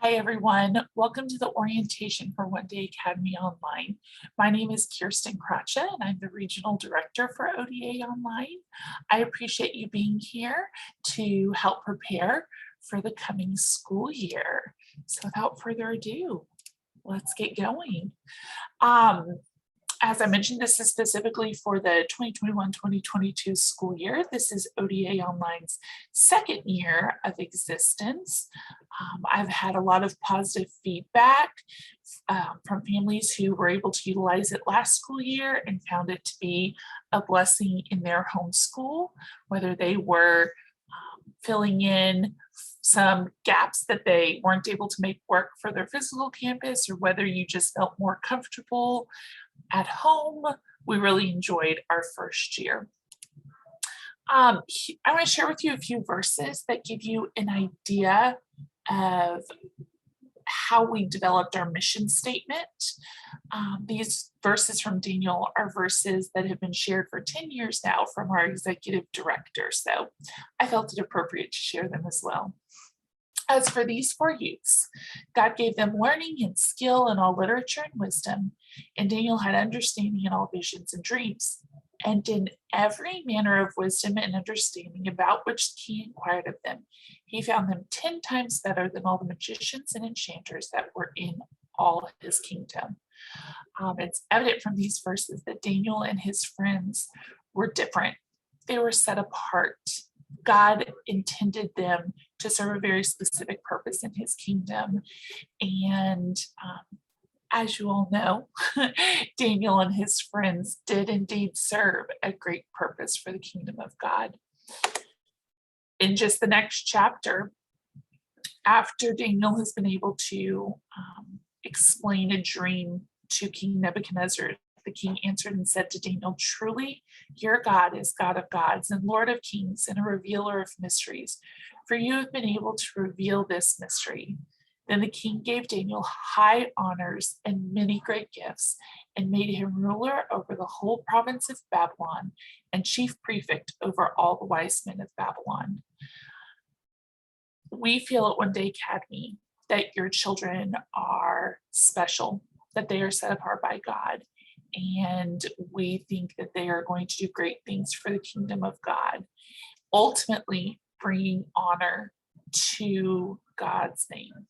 Hi, everyone. Welcome to the orientation for One Day Academy Online. My name is Kirsten Kratcha, and I'm the Regional Director for ODA Online. I appreciate you being here to help prepare for the coming school year. So without further ado, let's get going. As I mentioned, this is specifically for the 2021-2022 school year. This is ODA Online's second year of existence. I've had a lot of positive feedback from families who were able to utilize it last school year and found it to be a blessing in their homeschool, whether they were filling in some gaps that they weren't able to make work for their physical campus, or whether you just felt more comfortable at home. We really enjoyed our first year. I want to share with you a few verses that give you an idea of how we developed our mission statement. These verses from Daniel are verses that have been shared for 10 years now from our executive director, so I felt it appropriate to share them as well. As for these four youths, God gave them learning and skill in all literature and wisdom, and Daniel had understanding in all visions and dreams. And in every manner of wisdom and understanding about which the king inquired of them, he found them 10 times better than all the magicians and enchanters that were in all his kingdom. It's evident from these verses that Daniel and his friends were different. They were set apart. God intended them to serve a very specific purpose in his kingdom. And as you all know, Daniel and his friends did indeed serve a great purpose for the kingdom of God. In just the next chapter, after Daniel has been able to explain a dream to King Nebuchadnezzar, the king answered and said to Daniel, "Truly, your God is God of gods and Lord of kings and a revealer of mysteries, for you have been able to reveal this mystery." Then the king gave Daniel high honors and many great gifts, and made him ruler over the whole province of Babylon and chief prefect over all the wise men of Babylon. We feel at One Day Academy that your children are special, that they are set apart by God. And we think that they are going to do great things for the kingdom of God, ultimately bringing honor to God's name.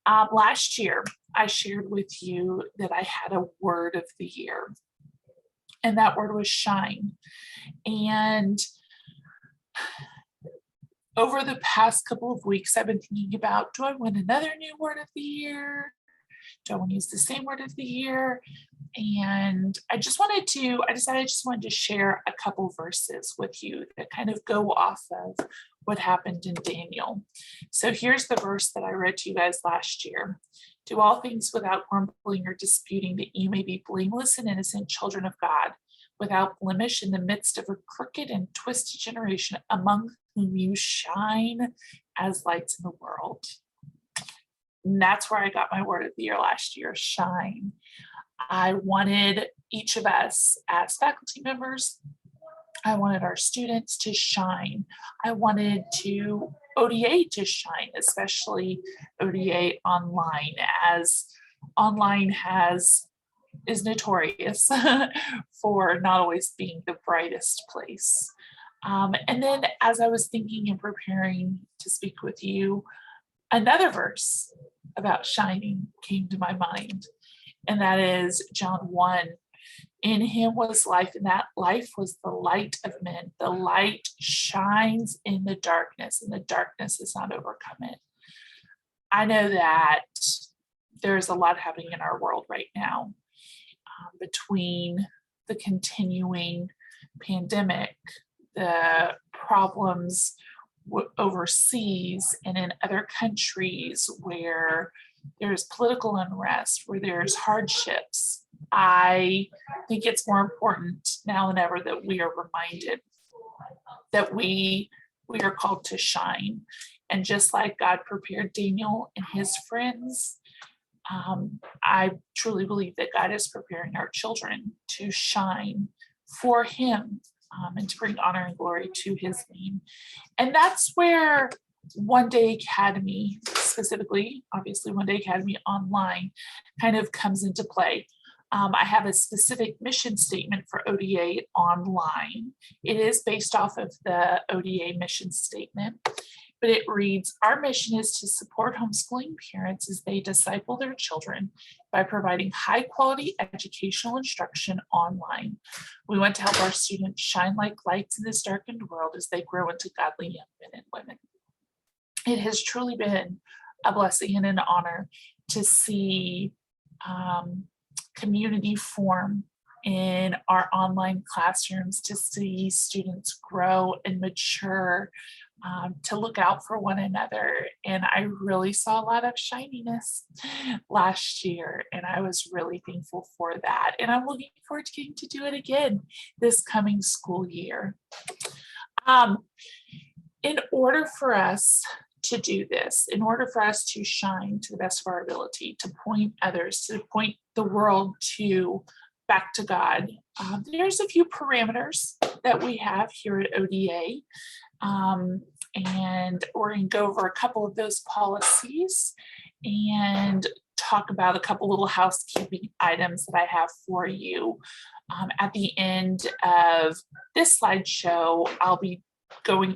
Last year, I shared with you that I had a word of the year, and that word was shine. And over the past couple of weeks, I've been thinking about, do I want another new word of the year? Do I want to use the same word of the year? And I decided I just wanted to share a couple verses with you that kind of go off of what happened in Daniel. So here's the verse that I read to you guys last year. "Do all things without grumbling or disputing, that you may be blameless and innocent children of God, without blemish in the midst of a crooked and twisted generation, among whom you shine as lights in the world." And that's where I got my word of the year last year, shine. I wanted each of us as faculty members, I wanted our students to shine. I wanted ODA to shine, especially ODA Online, as online is notorious for not always being the brightest place. And then as I was thinking and preparing to speak with you, another verse about shining came to my mind, and that is John 1. "In him was life, and that life was the light of men. The light shines in the darkness, and the darkness has not overcome it." I know that there's a lot happening in our world right now, between the continuing pandemic, the problems overseas and in other countries where there's political unrest, where there's hardships. I think it's more important now than ever that we are reminded that we are called to shine. And just like God prepared Daniel and his friends, I truly believe that God is preparing our children to shine for him, and to bring honor and glory to his name. And that's where One Day Academy specifically, obviously One Day Academy Online kind of comes into play. I have a specific mission statement for ODA Online. It is based off of the ODA mission statement, but it reads, our mission is to support homeschooling parents as they disciple their children by providing high quality educational instruction online. We want to help our students shine like lights in this darkened world as they grow into godly young men and women. It has truly been a blessing and an honor to see community form in our online classrooms, to see students grow and mature, to look out for one another. And I really saw a lot of shininess last year, and I was really thankful for that. And I'm looking forward to getting to do it again this coming school year. In order for us to do this, in order for us to shine to the best of our ability, to point others, to point the world back to God, there's a few parameters that we have here at ODA. And we're going to go over a couple of those policies and talk about a couple little housekeeping items that I have for you. At the end of this slideshow, I'll be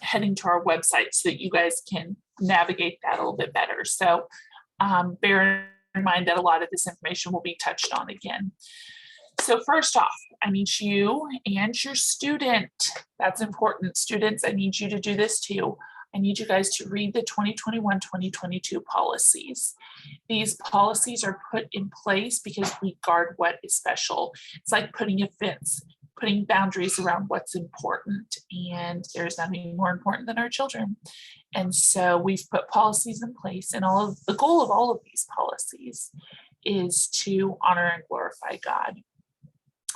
heading to our website so that you guys can navigate that a little bit better. So bear in mind that a lot of this information will be touched on again. So first off, I need you and your student, that's important. Students, I need you to do this too. I need you guys to read the 2021-2022 policies. These policies are put in place because we guard what is special. It's like putting a fence, putting boundaries around what's important, and there's nothing more important than our children. And so we've put policies in place, and the goal of all of these policies is to honor and glorify God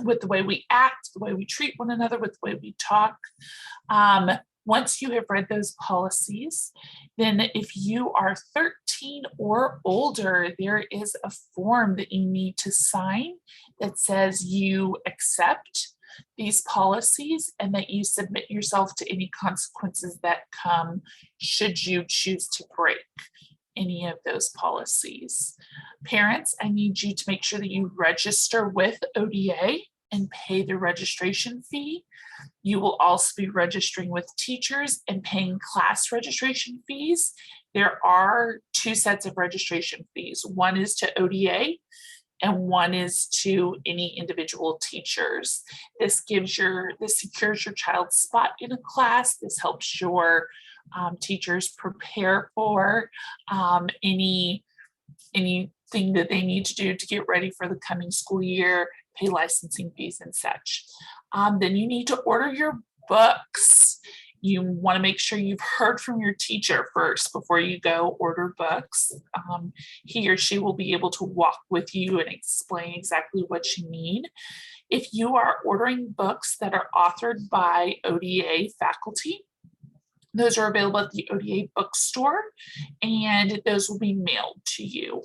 with the way we act, the way we treat one another, with the way we talk. Once you have read those policies, then if you are 13 or older, there is a form that you need to sign that says you accept these policies and that you submit yourself to any consequences that come should you choose to break any of those policies. Parents, I need you to make sure that you register with ODA and pay the registration fee. You will also be registering with teachers and paying class registration fees. There are two sets of registration fees. One is to ODA and one is to any individual teachers. This secures your child's spot in a class. This helps your teachers prepare for anything that they need to do to get ready for the coming school year, pay licensing fees and such. Then you need to order your books. You want to make sure you've heard from your teacher first before you go order books. He or she will be able to walk with you and explain exactly what you need. If you are ordering books that are authored by ODA faculty, those are available at the ODA bookstore, and those will be mailed to you.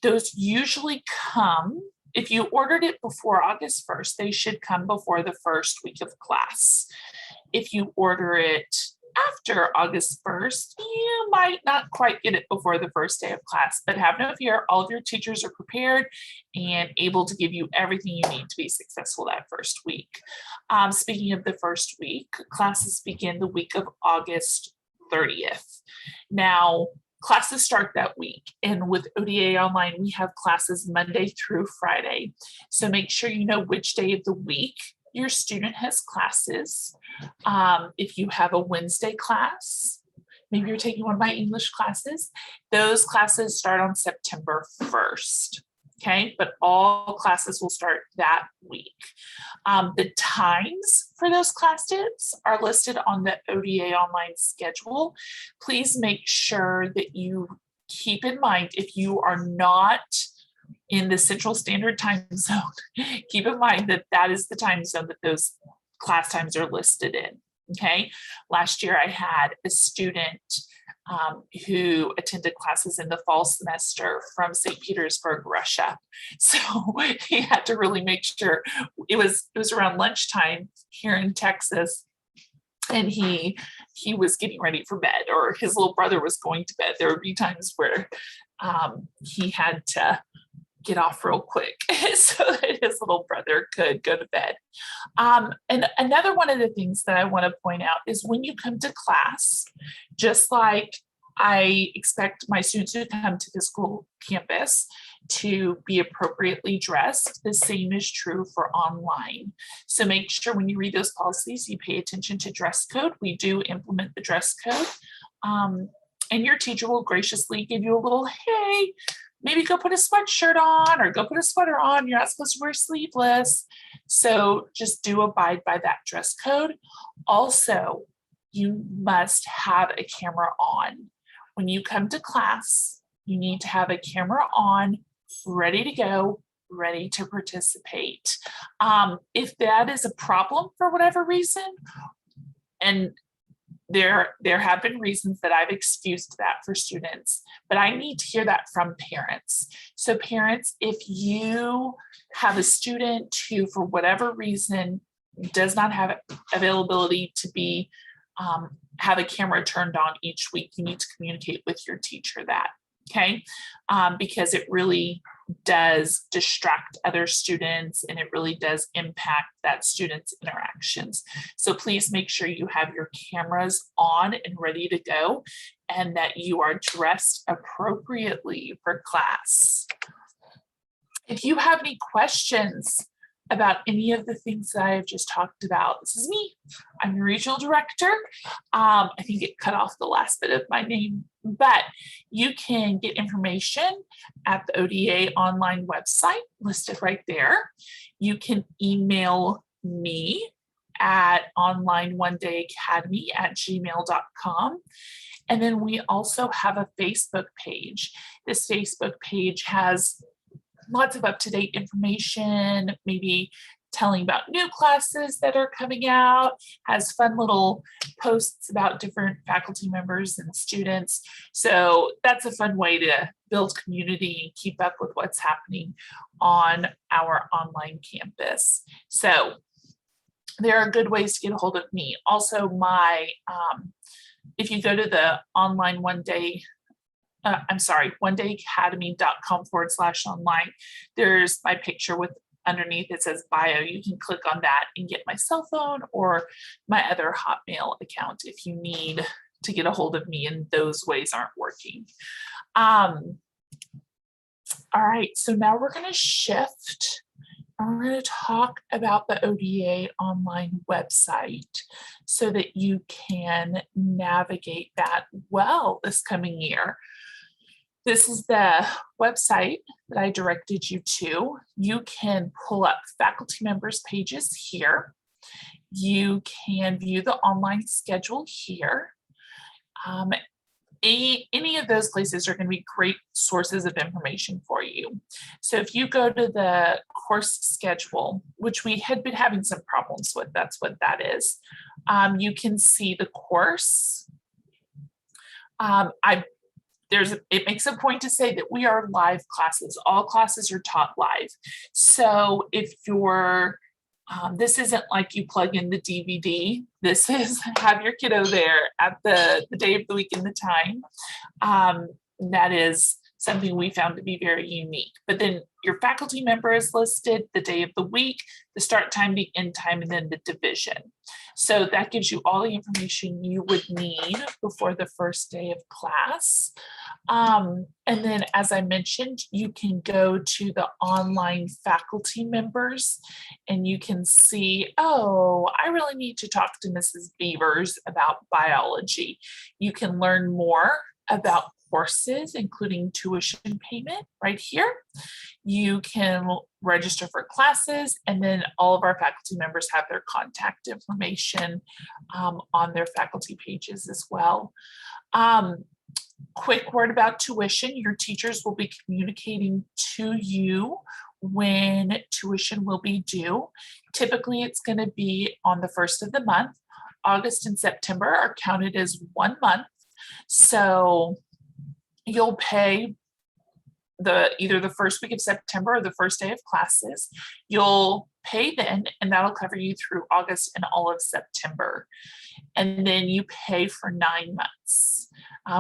Those usually come, if you ordered it before August 1st, they should come before the first week of class. If you order it after August 1st, you might not quite get it before the first day of class, but have no fear, all of your teachers are prepared and able to give you everything you need to be successful that first week. Speaking of the first week, classes begin the week of August 30th. Now, classes start that week, and with ODA Online, we have classes Monday through Friday. So make sure you know which day of the week your student has classes. If you have a Wednesday class, maybe you're taking one of my English classes, those classes start on September 1st. Okay, but all classes will start that week. The times for those classes are listed on the ODA Online schedule. Please make sure that you keep in mind, if you are not in the Central Standard Time Zone, keep in mind that that is the time zone that those class times are listed in. Okay, last year I had a student who attended classes in the fall semester from St. Petersburg, Russia. So he had to really make sure it was around lunchtime here in Texas. and he was getting ready for bed, or his little brother was going to bed. There would be times where he had to get off real quick so that his little brother could go to bed. And another one of the things that I want to point out is when you come to class, just like I expect my students who come to the school campus to be appropriately dressed, the same is true for online. So make sure when you read those policies, you pay attention to dress code. We do implement the dress code. And your teacher will graciously give you a little, hey, maybe go put a sweatshirt on or go put a sweater on. You're not supposed to wear sleeveless. So just do abide by that dress code. Also, you must have a camera on. When you come to class, you need to have a camera on, ready to go, ready to participate. If that is a problem for whatever reason, and there have been reasons that I've excused that for students, but I need to hear that from parents. So parents, if you have a student who, for whatever reason, does not have availability to be have a camera turned on each week, you need to communicate with your teacher that, okay? Because it really does distract other students and it really does impact that student's interactions. So please make sure you have your cameras on and ready to go and that you are dressed appropriately for class. If you have any questions about any of the things that I have just talked about, this is me. I'm your regional director. I think it cut off the last bit of my name, but you can get information at the ODA online website listed right there. You can email me at onlineonedayacademy@gmail.com. And then we also have a Facebook page. This Facebook page has lots of up-to-date information, maybe telling about new classes that are coming out, has fun little posts about different faculty members and students. So that's a fun way to build community and keep up with what's happening on our online campus. So there are good ways to get a hold of me. Also, if you go to the online onedayacademy.com/online. There's my picture with underneath it says bio. You can click on that and get my cell phone or my other Hotmail account if you need to get a hold of me and those ways aren't working. All right, so now we're going to shift and we're going to talk about the ODA online website so that you can navigate that well this coming year. This is the website that I directed you to. You can pull up faculty members pages here. You can view the online schedule here. Any of those places are going to be great sources of information for you. So if you go to the course schedule, which we had been having some problems with, that's what that is. You can see the course. It makes a point to say that we are live classes. All classes are taught live. So if you're, this isn't like you plug in the DVD. This is have your kiddo there at the day of the week and the time. That is something we found to be very unique. But then your faculty member is listed, the day of the week, the start time, the end time, and then the division. So that gives you all the information you would need before the first day of class. And then, as I mentioned, you can go to the online faculty members and you can see, oh, I really need to talk to Mrs. Beavers about biology. You can learn more about courses, including tuition payment right here. You can register for classes, and then all of our faculty members have their contact information on their faculty pages as well. Quick word about tuition. Your teachers will be communicating to you when tuition will be due. Typically, it's going to be on the first of the month. August and September are counted as 1 month. So you'll pay either the first week of September or the first day of classes. You'll pay then, and that'll cover you through August and all of September. And then you pay for 9 months.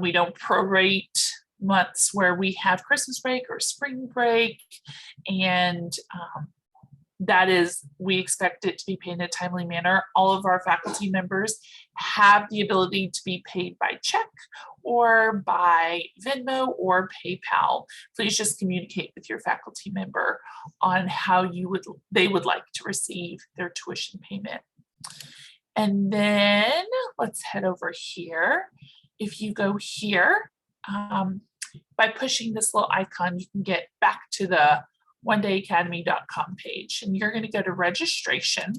We don't prorate months where we have Christmas break or spring break, and that is, we expect it to be paid in a timely manner. All of our faculty members have the ability to be paid by check or by Venmo or PayPal. Please just communicate with your faculty member on how they would like to receive their tuition payment. And then let's head over here. If you go here, by pushing this little icon, you can get back to the onedayacademy.com page, and you're going to go to registration.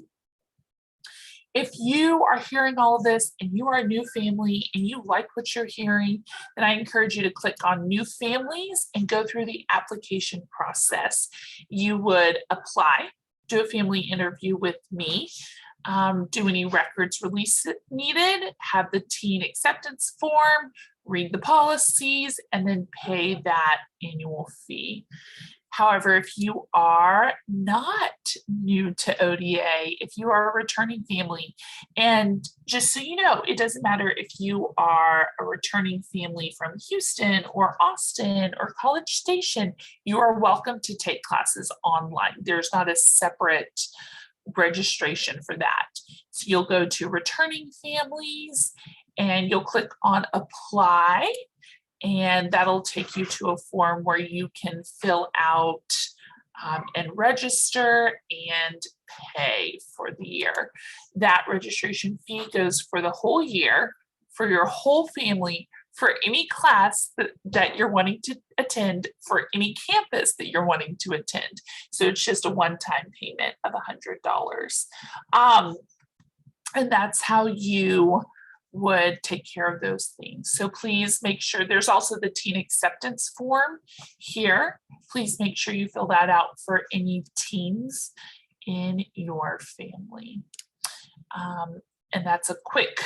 If you are hearing all of this and you are a new family and you like what you're hearing, then I encourage you to click on new families and go through the application process. You would apply, do a family interview with me, do any records release needed, have the teen acceptance form, read the policies, and then pay that annual fee. However, if you are not new to ODA, if you are a returning family, and just so you know, it doesn't matter if you are a returning family from Houston or Austin or College Station, you are welcome to take classes online. There's not a separate registration for that. So you'll go to returning families and you'll click on apply, and that'll take you to a form where you can fill out and register and pay for the year. That registration fee goes for the whole year, for your whole family, for any class that you're wanting to attend, for any campus that you're wanting to attend. So it's just a one-time payment of $100. And that's how you would take care of those things. So please make sure, there's also the teen acceptance form here. Please make sure you fill that out for any teens in your family. And that's a quick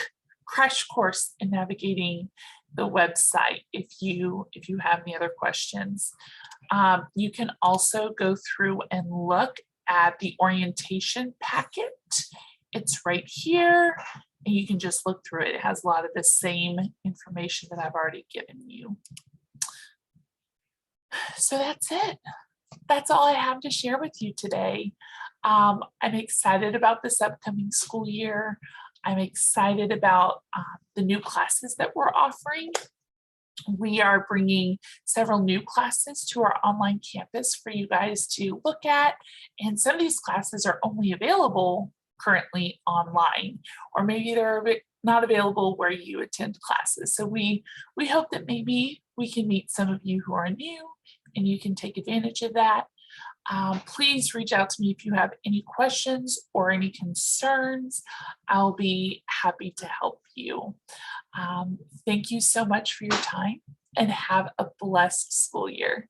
crash course in navigating the website. If you have any other questions, you can also go through and look at the orientation packet. It's right here, and you can just look through it. It has a lot of the same information that I've already given you. So that's it. That's all I have to share with you today. I'm excited about this upcoming school year. I'm excited about the new classes that we're offering. We are bringing several new classes to our online campus for you guys to look at. And some of these classes are only available currently online, or maybe they're not available where you attend classes. So we hope that maybe we can meet some of you who are new and you can take advantage of that. Please reach out to me if you have any questions or any concerns. I'll be happy to help you. Thank you so much for your time, and have a blessed school year.